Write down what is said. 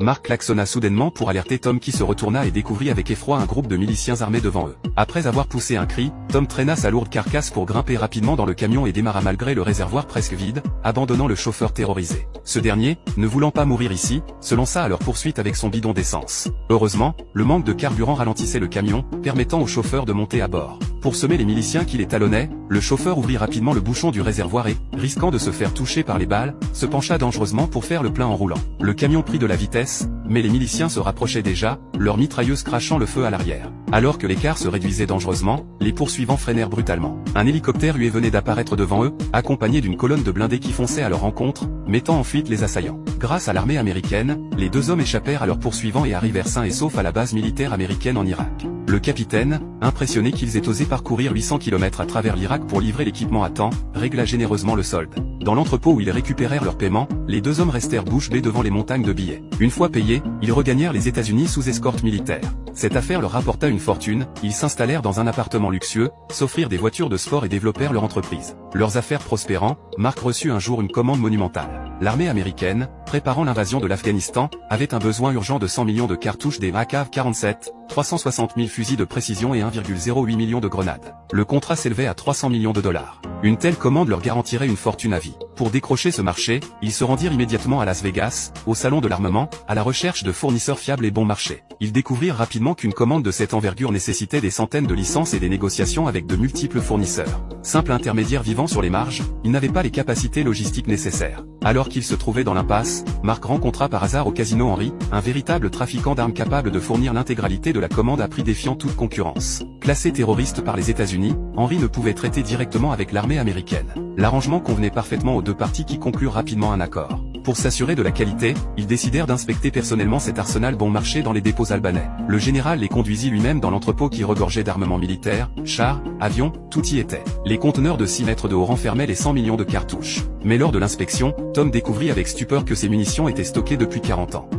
Marc klaxonna soudainement pour alerter Tom qui se retourna et découvrit avec effroi un groupe de miliciens armés devant eux. Après avoir poussé un cri, Tom traîna sa lourde carcasse pour grimper rapidement dans le camion et démarra malgré le réservoir presque vide, abandonnant le chauffeur terrorisé. Ce dernier, ne voulant pas mourir ici, se lança à leur poursuite avec son bidon d'essence. Heureusement, le manque de carburant ralentissait le camion, permettant au chauffeur de monter à bord. Pour semer les miliciens qui les talonnaient, le chauffeur ouvrit rapidement le bouchon du réservoir et, risquant de se faire toucher par les balles, se pencha dangereusement pour faire le plein en roulant. Le camion prit de la vitesse, mais les miliciens se rapprochaient déjà, leurs mitrailleuses crachant le feu à l'arrière. Alors que l'écart se réduisait dangereusement, les poursuivants freinèrent brutalement. Un hélicoptère UAV venait d'apparaître devant eux, accompagné d'une colonne de blindés qui fonçait à leur rencontre, mettant en fuite les assaillants. Grâce à l'armée américaine, les deux hommes échappèrent à leurs poursuivants et arrivèrent sains et saufs à la base militaire américaine en Irak. Le capitaine, impressionné qu'ils aient osé parcourir 800 km à travers l'Irak pour livrer l'équipement à temps, régla généreusement le solde. Dans l'entrepôt où ils récupérèrent leur paiement, les deux hommes restèrent bouche bée devant les montagnes de billets. Une fois payés, ils regagnèrent les États-Unis sous escorte militaire. Cette affaire leur rapporta une fortune, ils s'installèrent dans un appartement luxueux, s'offrirent des voitures de sport et développèrent leur entreprise. Leurs affaires prospérant, Marc reçut un jour une commande monumentale. L'armée américaine, préparant l'invasion de l'Afghanistan, avait un besoin urgent de 100 millions de cartouches des AK-47, 360 000 fusils de précision et 1,08 million de grenades. Le contrat s'élevait à 300 millions de dollars. Une telle commande leur garantirait une fortune à vie. Pour décrocher ce marché, ils se rendirent immédiatement à Las Vegas, au salon de l'armement, à la recherche de fournisseurs fiables et bon marché. Ils découvrirent rapidement qu'une commande de cette envergure nécessitait des centaines de licences et des négociations avec de multiples fournisseurs. Simple intermédiaire vivant sur les marges, ils n'avaient pas les capacités logistiques nécessaires. Alors qu'ils se trouvaient dans l'impasse, Marc rencontra par hasard au casino Henry, un véritable trafiquant d'armes capable de fournir l'intégralité de la commande à prix défiant toute concurrence. Classé terroriste par les États-Unis, Henry ne pouvait traiter directement avec l'armée américaine. L'arrangement convenait parfaitement aux deux parties qui conclurent rapidement un accord. Pour s'assurer de la qualité, ils décidèrent d'inspecter personnellement cet arsenal bon marché dans les dépôts albanais. Le général les conduisit lui-même dans l'entrepôt qui regorgeait d'armements militaires, chars, avions, tout y était. Les conteneurs de 6 mètres de haut renfermaient les 100 millions de cartouches. Mais lors de l'inspection, Tom découvrit avec stupeur que ces munitions étaient stockées depuis 40 ans.